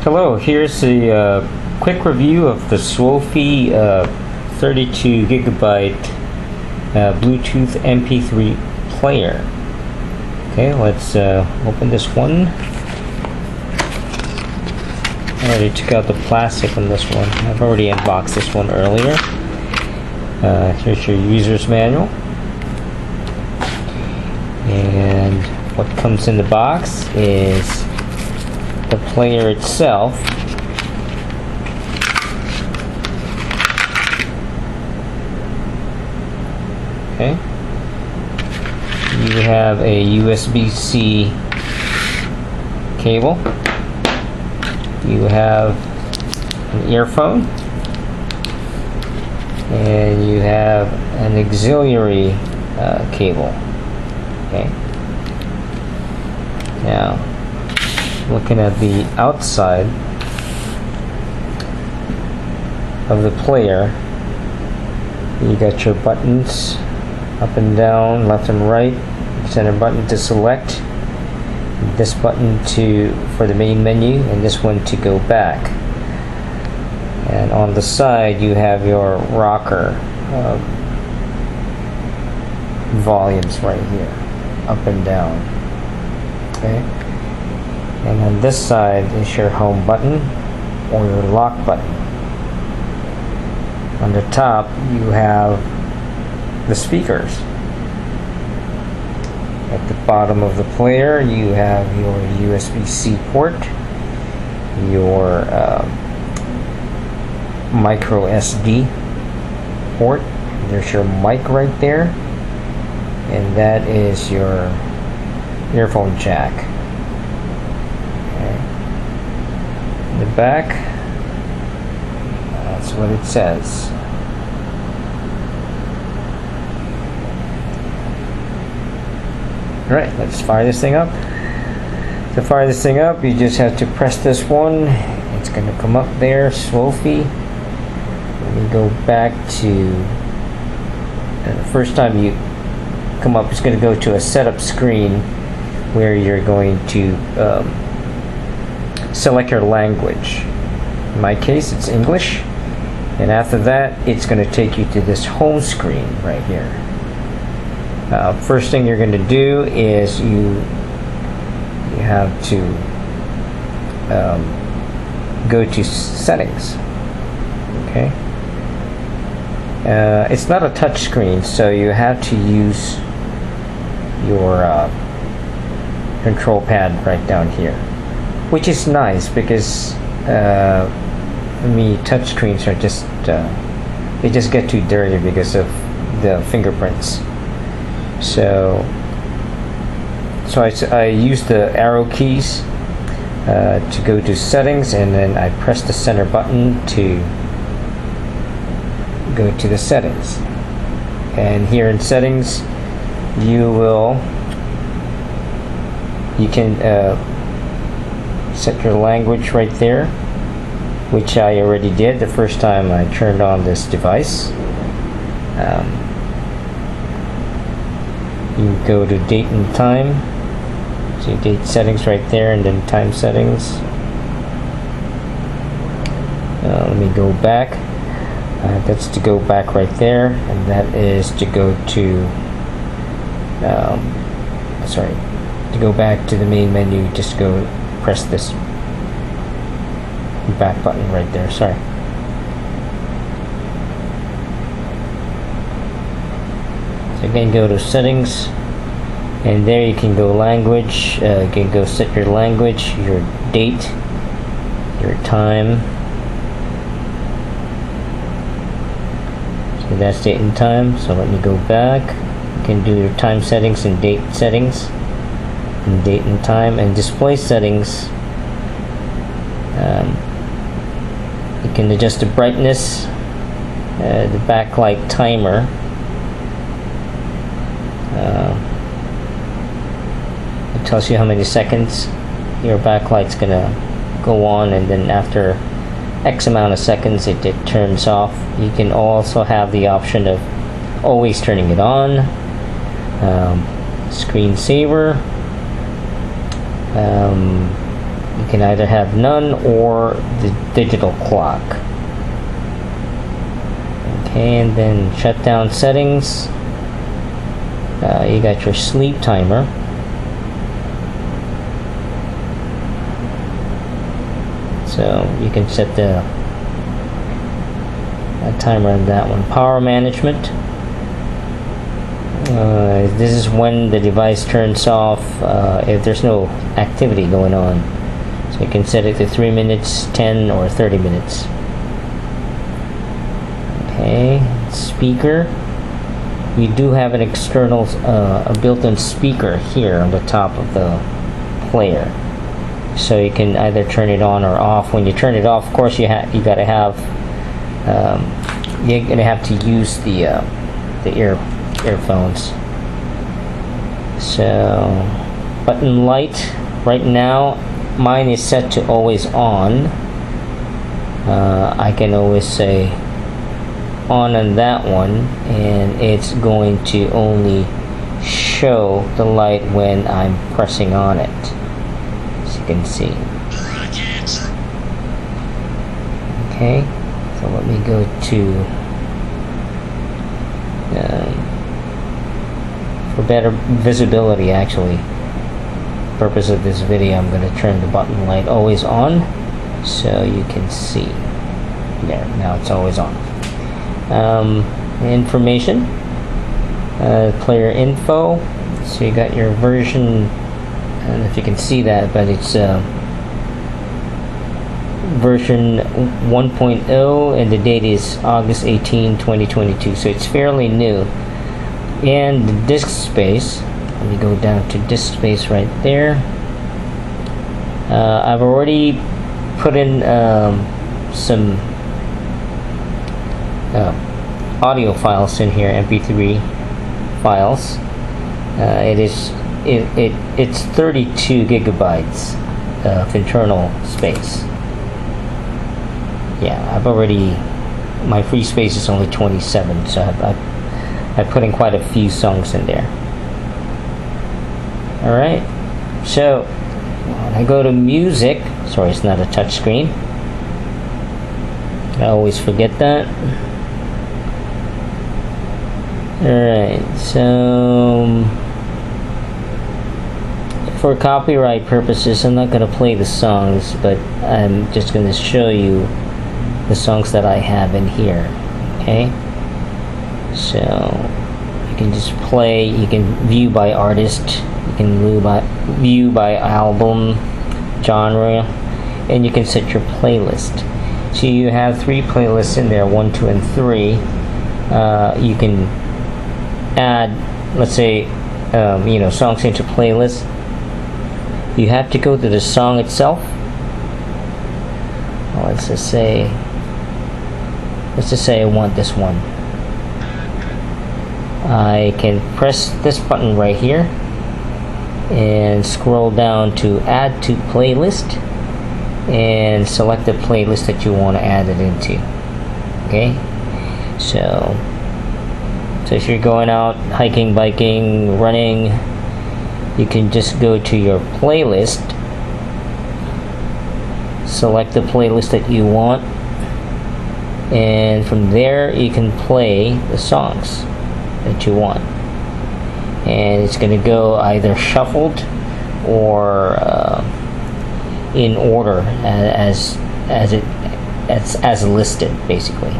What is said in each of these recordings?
Hello, here's a quick review of the SWOFY 32 gigabyte Bluetooth MP3 player. Okay, let's open this one. I already took out the plastic on this one. I've already unboxed this one earlier. Here's your user's manual. And what comes in the box is the player itself. Okay. You have a USB-C cable. You have an earphone. And you have an auxiliary cable. Okay. Now, looking at the outside of the player, you got your buttons up and down, left and right, center button to select, this button for the main menu, and this one to go back. And on the side you have your rocker volumes right here, up and down. Okay. And on this side is your home button or your lock button. On the top you have the speakers. At the bottom of the player you have your USB-C port, your micro SD port. There's your mic right there, and that is your earphone jack. In the back, that's what it says. Alright, let's fire this thing up. To fire this thing up, you just have to press this one. It's going to come up there, SWOFY. Let me go back to the first time you come up, it's going to go to a setup screen where you're going to select your language. In my case, it's English. And after that, it's going to take you to this home screen right here. First thing you're going to do is you have to go to settings. Okay. It's not a touch screen, so you have to use your control pad right down here, which is nice because touch screens are just they just get too dirty because of the fingerprints. So I use the arrow keys to go to settings, and then I press the center button to go to the settings. And here in settings you can set your language right there, which I already did the first time I turned on this device. You go to date and time, see date settings right there, and then time settings. Let me go back. That's to go back right there, and that is to go to to go back to the main menu. Just go press this back button right there. Sorry. So again, go to settings, and there you can go language. You can go set your language, your date, your time. So that's date and time. So let me go back. You can do your time settings and date settings, and date and time, and display settings. You can adjust the brightness, the backlight timer. It tells you how many seconds your backlight's gonna go on, and then after X amount of seconds it turns off. You can also have the option of always turning it on. Screensaver. You can either have none or the digital clock. Okay, and then shutdown settings. You got your sleep timer. So you can set a timer on that one. Power management. This is when the device turns off if there's no activity going on. So you can set it to 3 minutes, 10, or 30 minutes. Okay, speaker. We do have an external, a built-in speaker here on the top of the player. So you can either turn it on or off. When you turn it off, of course, you gotta have, you're gonna have to use the earphones. So, button light. Right now, mine is set to always on. I can always say on that one, and it's going to only show the light when I'm pressing on it, as you can see. Okay, so let me go to for better visibility, actually, purpose of this video, I'm going to turn the button light always on so you can see. There, now it's always on. Information, player info. So you got your version, I don't know if you can see that, but it's version 1.0, and the date is August 18, 2022, so it's fairly new. And the disk space, let me go down to disk space right there. I've already put in some audio files in here, MP3 files. It's 32 gigabytes of internal space. Yeah, I've already, my free space is only 27, so I put in quite a few songs in there. Alright, so when I go to music, sorry, it's not a touch screen. I always forget that. Alright, so for copyright purposes, I'm not going to play the songs, but I'm just going to show you the songs that I have in here. Okay, so you can just play, you can view by artist, you can view by album, genre, and you can set your playlist. So you have 3 playlists in there, 1, 2, and 3. You can add, let's say, songs into playlist. You have to go to the song itself. Well, let's just say I want this one. I can press this button right here and scroll down to add to playlist and select the playlist that you want to add it into. Okay, so if you're going out hiking, biking, running, you can just go to your playlist, select the playlist that you want, and from there you can play the songs that you want, and it's going to go either shuffled or in order as listed, basically.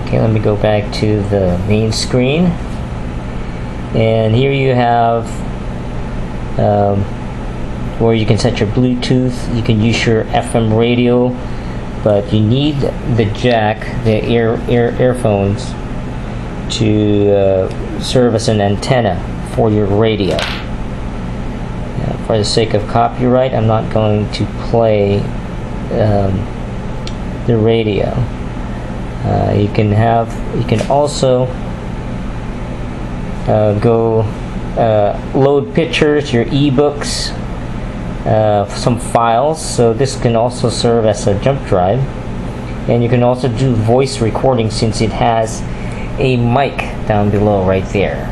Okay, let me go back to the main screen, and here you have where you can set your Bluetooth. You can use your FM radio, but you need the jack, the earphones, to serve as an antenna for your radio. For the sake of copyright, I'm not going to play the radio. You can also go load pictures, your ebooks, some files. So this can also serve as a jump drive, and you can also do voice recording since it has a mic down below right there,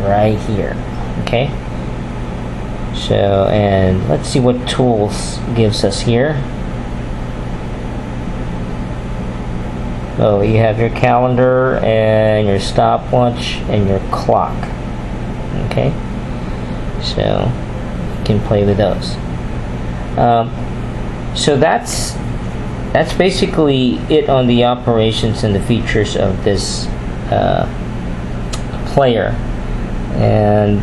right here. Okay, So, and let's see what tools gives us here. Oh, you have your calendar and your stopwatch and your clock. Okay, so you can play with those. So that's basically it on the operations and the features of this player. And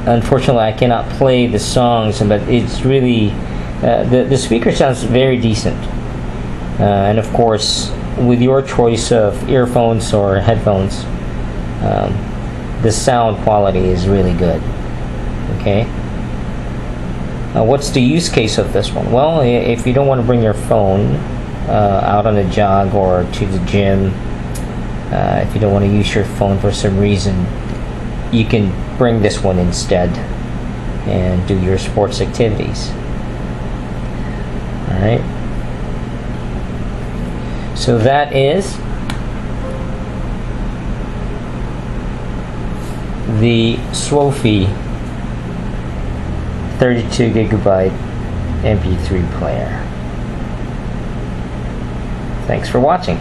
unfortunately, I cannot play the songs, but it's really the speaker sounds very decent. And of course, with your choice of earphones or headphones, the sound quality is really good. Okay. What's the use case of this one? Well, if you don't want to bring your phone out on a jog or to the gym, if you don't want to use your phone for some reason, you can bring this one instead and do your sports activities. Alright. So that is the SWOFY 32 gigabyte MP3 player. Thanks for watching.